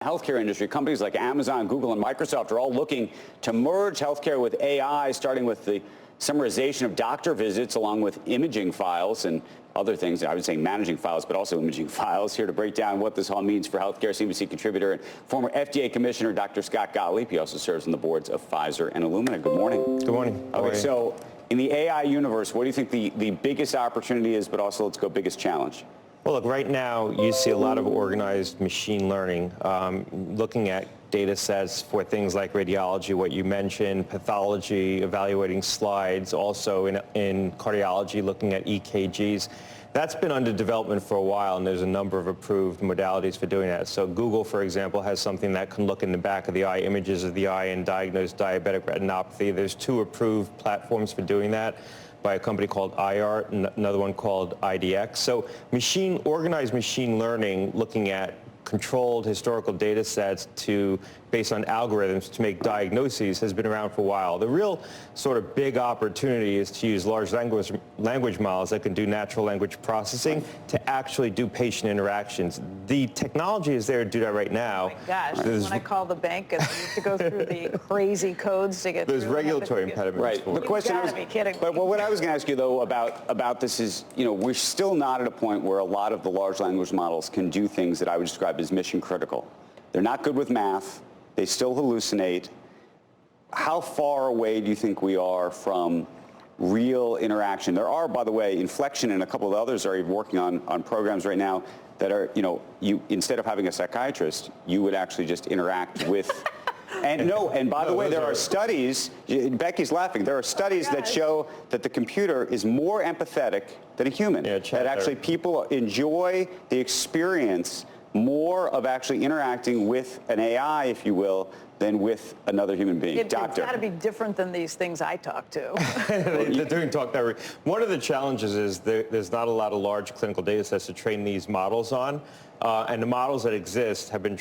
Healthcare industry, companies like Amazon, Google, and Microsoft are all looking to merge healthcare with AI, starting with the summarization of doctor visits along with imaging files and other things. I would say managing files, but also imaging files. Here to break down what this all means for healthcare, CNBC contributor and former FDA commissioner, Dr. Scott Gottlieb. He also serves on the boards of Pfizer and Illumina. Good morning. Good morning. Okay, so in the AI universe, what do you think the biggest opportunity is, but also, let's go, biggest challenge? Well, look, right now you see a lot of organized machine learning, looking at data sets for things like radiology, what you mentioned, pathology, evaluating slides, also in cardiology, looking at EKGs. That's been under development for a while, and there's a number of approved modalities for doing that. So Google, for example, has something that can look in the back of the eye, images of the eye, and diagnose diabetic retinopathy. There's 2 approved platforms for doing that by a company called IART and another one called IDX. So organized machine learning, looking at controlled historical data sets based on algorithms to make diagnoses, has been around for a while. The real sort of big opportunity is to use large language models that can do natural language processing to actually do patient interactions. The technology is there to do that right now. Oh my gosh, when I call the bank and you have to go through the crazy codes to get There's regulatory impediments. Right. The question You've got to be kidding me. But what I was going to ask you, though, about this is, we're still not at a point where a lot of the large language models can do things that I would describe as mission critical. They're not good with math. They still hallucinate. How far away do you think we are from real interaction? There are, by the way, Inflection and a couple of others are working on programs right now that are, you instead of having a psychiatrist, you would actually just interact with. And by the way, there are studies, Becky's laughing, there are studies that show that the computer is more empathetic than a human. Yeah, that actually people enjoy the experience more of actually interacting with an AI, if you will, than with another human being. Doctor. It's got to be different than these things I talk to. They're doing talk that way. One of the challenges is there's not a lot of large clinical data sets to train these models on, and the models that exist have been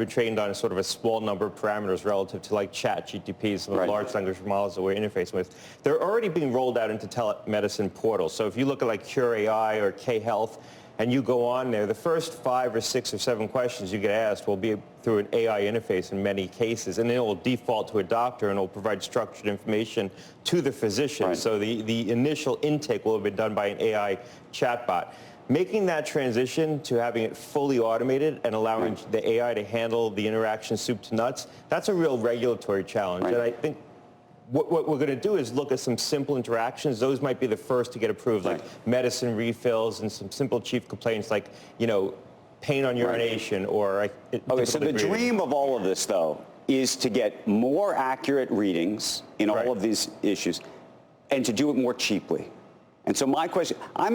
trained on sort of a small number of parameters relative to like ChatGPT, some of the large language models that we're interfacing with. They're already being rolled out into telemedicine portals. So if you look at like Cure AI or K-Health, and you go on there, the first 5 or 6 or 7 questions you get asked will be through an AI interface in many cases, and then it will default to a doctor and it will provide structured information to the physician. Right. So the initial intake will have been done by an AI chatbot. Making that transition to having it fully automated and allowing the AI to handle the interaction soup to nuts, that's a real regulatory challenge. Right. And I think what we're going to do is look at some simple interactions. Those might be the first to get approved, like medicine refills and some simple chief complaints like, pain on urination or... Okay, so the dream of all of this, though, is to get more accurate readings in all of these issues and to do it more cheaply. And so my question, I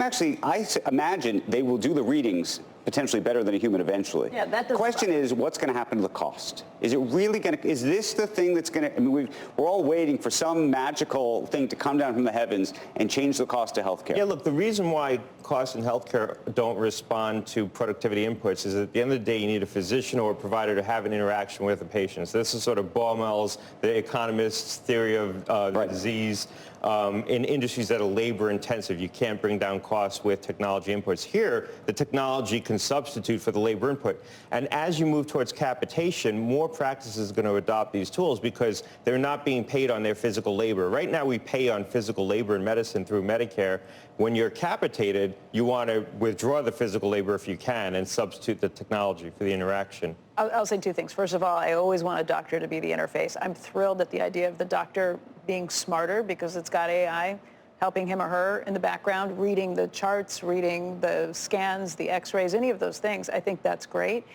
imagine they will do the readings potentially better than a human eventually. Yeah, that does. The question is, what's going to happen to the cost? Is it really going to, is this the thing that's going to, we're all waiting for some magical thing to come down from the heavens and change the cost of healthcare. Yeah, look, the reason why costs in healthcare don't respond to productivity inputs is at the end of the day, you need a physician or a provider to have an interaction with the patient. So this is sort of Baumel's, the economist's theory of disease. In industries that are labor intensive, you can't bring down costs with technology inputs. Here, the technology can substitute for the labor input. And as you move towards capitation, more practices are going to adopt these tools because they're not being paid on their physical labor. Right now, we pay on physical labor in medicine through Medicare. When you're capitated, you want to withdraw the physical labor if you can and substitute the technology for the interaction. I'll say 2 things. First of all, I always want a doctor to be the interface. I'm thrilled at the idea of the doctor being smarter because it's got AI helping him or her in the background, reading the charts, reading the scans, the x-rays, any of those things. I think that's great.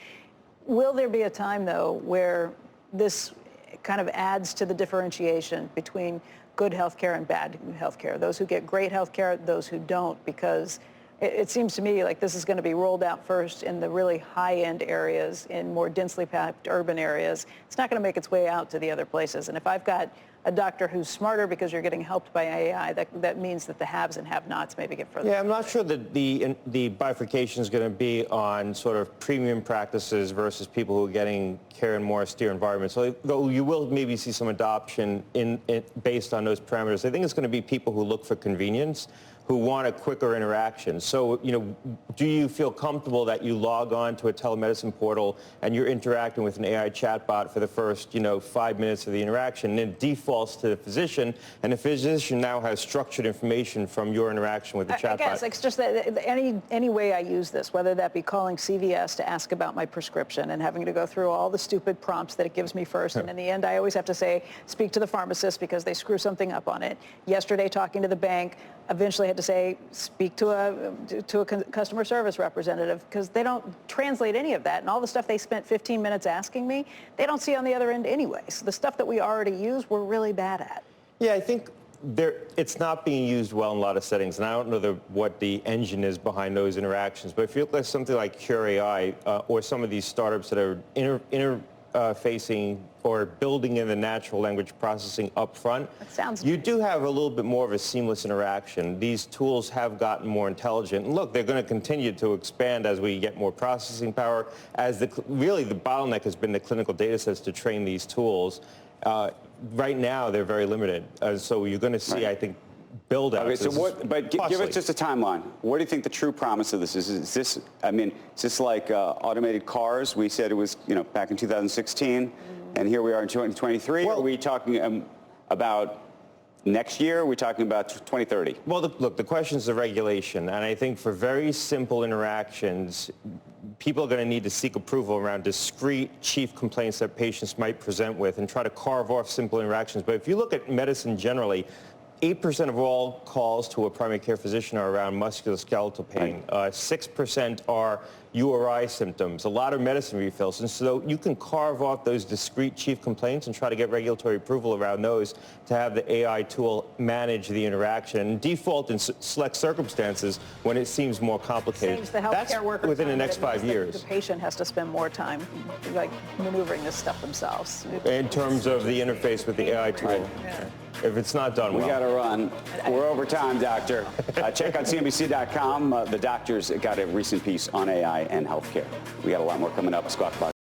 Will there be a time, though, where this kind of adds to the differentiation between good healthcare and bad healthcare? Those who get great healthcare, those who don't, because it seems to me like this is going to be rolled out first in the really high-end areas, in more densely packed urban areas. It's not going to make its way out to the other places. And if I've got a doctor who's smarter because you're getting helped by AI, that means that the haves and have-nots maybe get further. Yeah, I'm not sure that the bifurcation is going to be on sort of premium practices versus people who are getting care in more austere environments. So though you will maybe see some adoption based on those parameters, I think it's going to be people who look for convenience, who want a quicker interaction. So, do you feel comfortable that you log on to a telemedicine portal and you're interacting with an AI chatbot for the first, 5 minutes of the interaction, and it defaults to the physician, and the physician now has structured information from your interaction with the chatbot? I guess it's just that any way I use this, whether that be calling CVS to ask about my prescription and having to go through all the stupid prompts that it gives me first, and in the end I always have to say, speak to the pharmacist because they screw something up on it. Yesterday, talking to the bank, eventually had to say, speak to a customer service representative because they don't translate any of that. And all the stuff they spent 15 minutes asking me, they don't see on the other end anyway. So the stuff that we already use, we're really bad at. Yeah, I think it's not being used well in a lot of settings, and I don't know what the engine is behind those interactions. But if you look at something like Cure AI or some of these startups that are interfacing or building in the natural language processing up front, you do have a little bit more of a seamless interaction. These tools have gotten more intelligent. And look, they're going to continue to expand as we get more processing power, as really the bottleneck has been the clinical data sets to train these tools. Right now, they're very limited. So you're going to see, I think, build-outs. Okay, so give us just a timeline. What do you think the true promise of this is? Is this like automated cars? We said it was, back in 2016, and here we are in 2023. Well, are we talking about next year? Are we talking about 2030? Well, look, the question is the regulation, and I think for very simple interactions, people are going to need to seek approval around discrete chief complaints that patients might present with and try to carve off simple interactions. But if you look at medicine generally, 8% of all calls to a primary care physician are around musculoskeletal pain. 6% are URI symptoms, a lot of medicine refills. And so you can carve off those discrete chief complaints and try to get regulatory approval around those to have the AI tool manage the interaction and default in select circumstances when it seems more complicated. Saves the healthcare worker within the time, next 5 years. The patient has to spend more time maneuvering this stuff themselves. In terms of the interface with the AI tool. Yeah. If it's not done well. We got to run. We're over time, Doctor. Check out CNBC.com. The doctor's got a recent piece on AI and healthcare. We got a lot more coming up. Squawk Box.